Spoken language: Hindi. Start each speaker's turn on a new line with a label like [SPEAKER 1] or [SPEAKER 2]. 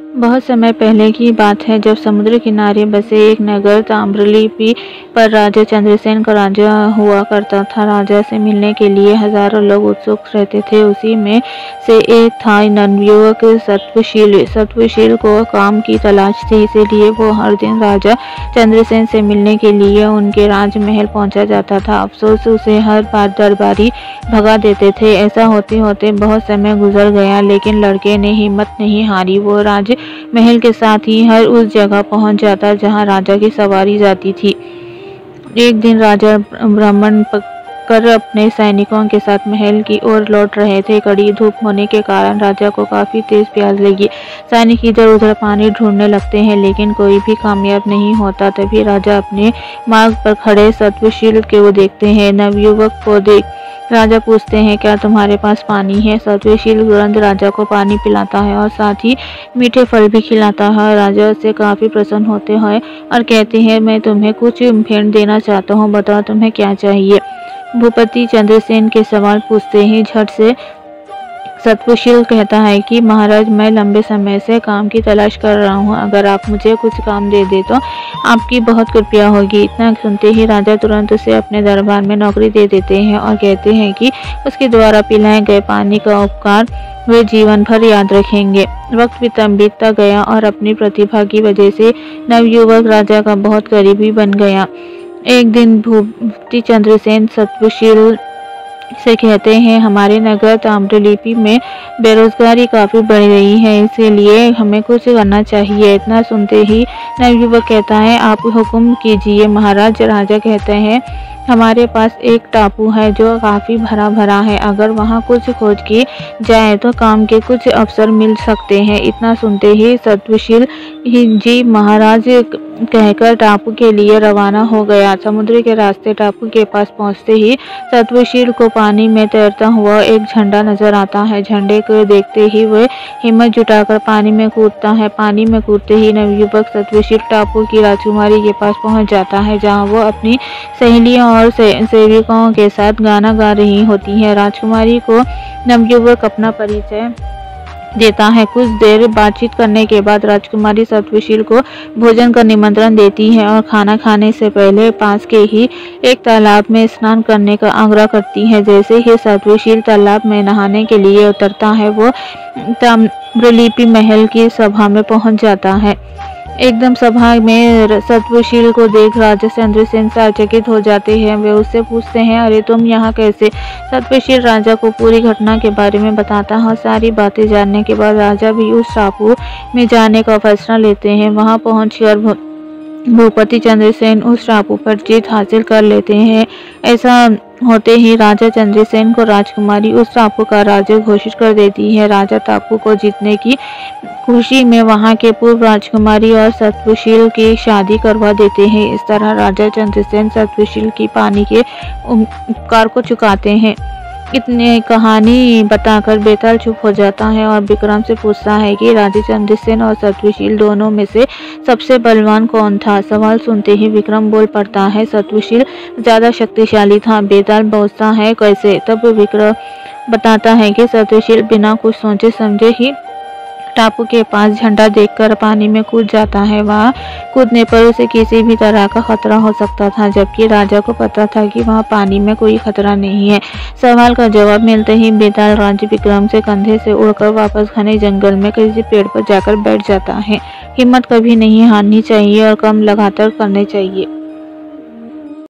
[SPEAKER 1] बहुत समय पहले की बात है, जब समुद्र किनारे बसे एक नगर ताम्रलिप्ति पर राजा चंद्रसेन का राज्य हुआ करता था। राजा से मिलने के लिए हजारों लोग उत्सुक रहते थे। उसी में से एक था नवयुवक सत्वशील। सत्वशील को काम की तलाश थी, इसीलिए वो हर दिन राजा चंद्रसेन से मिलने के लिए उनके राजमहल पहुंचा जाता था। अफसोस, उसे हर बार दरबारी भगा देते थे। ऐसा होते होते बहुत समय गुजर गया, लेकिन लड़के ने हिम्मत नहीं हारी। वो महल के साथ ही हर उस जगह पहुंच जाता जहां राजा की सवारी जाती थी। एक दिन राजा भ्रमण कर अपने सैनिकों के साथ महल की ओर लौट रहे थे। कड़ी धूप होने के कारण राजा को काफी तेज प्यास लगी। सैनिक इधर उधर पानी ढूंढने लगते हैं, लेकिन कोई भी कामयाब नहीं होता। तभी राजा अपने मार्ग पर खड़े सत्वशील को देखते हैं। नवयुवक को देख राजा पूछते हैं, क्या तुम्हारे पास पानी है? सत्वशील तुरंत राजा को पानी पिलाता है और साथ ही मीठे फल भी खिलाता है। राजा से काफी प्रसन्न होते हैं और कहते हैं, मैं तुम्हें कुछ भेंट देना चाहता हूँ, बताओ तुम्हें क्या चाहिए? भूपति चंद्रसेन के सवाल पूछते ही झट से सत्वशील कहता है कि महाराज, मैं लंबे समय से काम की तलाश कर रहा हूँ। अगर आप मुझे कुछ काम दे दे तो आपकी बहुत कृपया होगी। इतना सुनते ही राजा तुरंत उसे अपने दरबार में नौकरी दे देते हैं और कहते हैं कि उसके द्वारा पिलाए गए पानी का उपकार वे जीवन भर याद रखेंगे। वक्त बीतता गया और अपनी प्रतिभा की वजह से नवयुवक राजा का बहुत करीबी बन गया। एक दिन भूपति चंद्रसेन सत्वशील से कहते हैं, हमारे नगर ताम्रलिप्ति में बेरोजगारी काफी बढ़ रही है, इसीलिए हमें कुछ करना चाहिए। इतना सुनते ही नवयुवक कहता है, आप हुक्म कीजिए महाराज। राजा कहते हैं, हमारे पास एक टापू है जो काफी भरा भरा है। अगर वहाँ कुछ खोज की जाए तो काम के कुछ अवसर मिल सकते हैं। इतना सुनते ही सत्वशील जी महाराज कहकर टापू के लिए रवाना हो गया। समुद्र के रास्ते टापू के पास पहुंचते ही सत्वशील को पानी में तैरता हुआ एक झंडा नजर आता है। झंडे को देखते ही वह हिम्मत जुटाकर पानी में कूदता है। पानी में कूदते ही नवयुवक सत्वशील टापू की राजकुमारी के पास पहुंच जाता है, जहां वो अपनी सहेलियों और सेविकाओं के साथ गाना गा रही होती है। राजकुमारी को नवयुवक अपना परिचय देता है। कुछ देर बातचीत करने के बाद राजकुमारी सत्वशील को भोजन का निमंत्रण देती है और खाना खाने से पहले पास के ही एक तालाब में स्नान करने का आग्रह करती है। जैसे ही सत्वशील तालाब में नहाने के लिए उतरता है, वो ताम्रलिप्ति महल की सभा में पहुंच जाता है। एकदम सभा में सत्वशील को देख राजा चंद्रसेन आश्चर्यचकित हो जाते हैं। वे उससे पूछते हैं, अरे तुम यहाँ कैसे? सत्वशील राजा को पूरी घटना के बारे में बताता है। सारी बातें जानने के बाद राजा भी उस टापू में जाने का फैसला लेते हैं। वहाँ पहुंचकर भूपति चंद्रसेन उस टापू पर जीत हासिल कर लेते हैं। ऐसा होते ही राजा चंद्रसेन को राजकुमारी उस टापू का राजा घोषित कर देती है। राजा टापू को जीतने की खुशी में वहां के पूर्व राजकुमारी और सत्वशील की शादी करवा देते हैं। इस तरह राजा चंद्रसेन सत्वशील की पानी के उपकार को चुकाते हैं। इतनी कहानी बताकर बेताल चुप हो जाता है और विक्रम से पूछता है कि राजा चंद्रसेन और सत्वशील दोनों में से सबसे बलवान कौन था? सवाल सुनते ही विक्रम बोल पड़ता है, सत्वशील ज्यादा शक्तिशाली था। बेताल पूछता है, कैसे? तब विक्रम बताता है कि सत्वशील बिना कुछ सोचे समझे ही टापू के पास झंडा देखकर पानी में कूद जाता है। वहाँ कूदने पर उसे किसी भी तरह का खतरा हो सकता था, जबकि राजा को पता था कि वहाँ पानी में कोई खतरा नहीं है। सवाल का जवाब मिलते ही बेताल राजा विक्रम से कंधे से उड़कर वापस घने जंगल में किसी पेड़ पर जाकर बैठ जाता है। हिम्मत कभी नहीं हारनी चाहिए और कम लगातार करने चाहिए।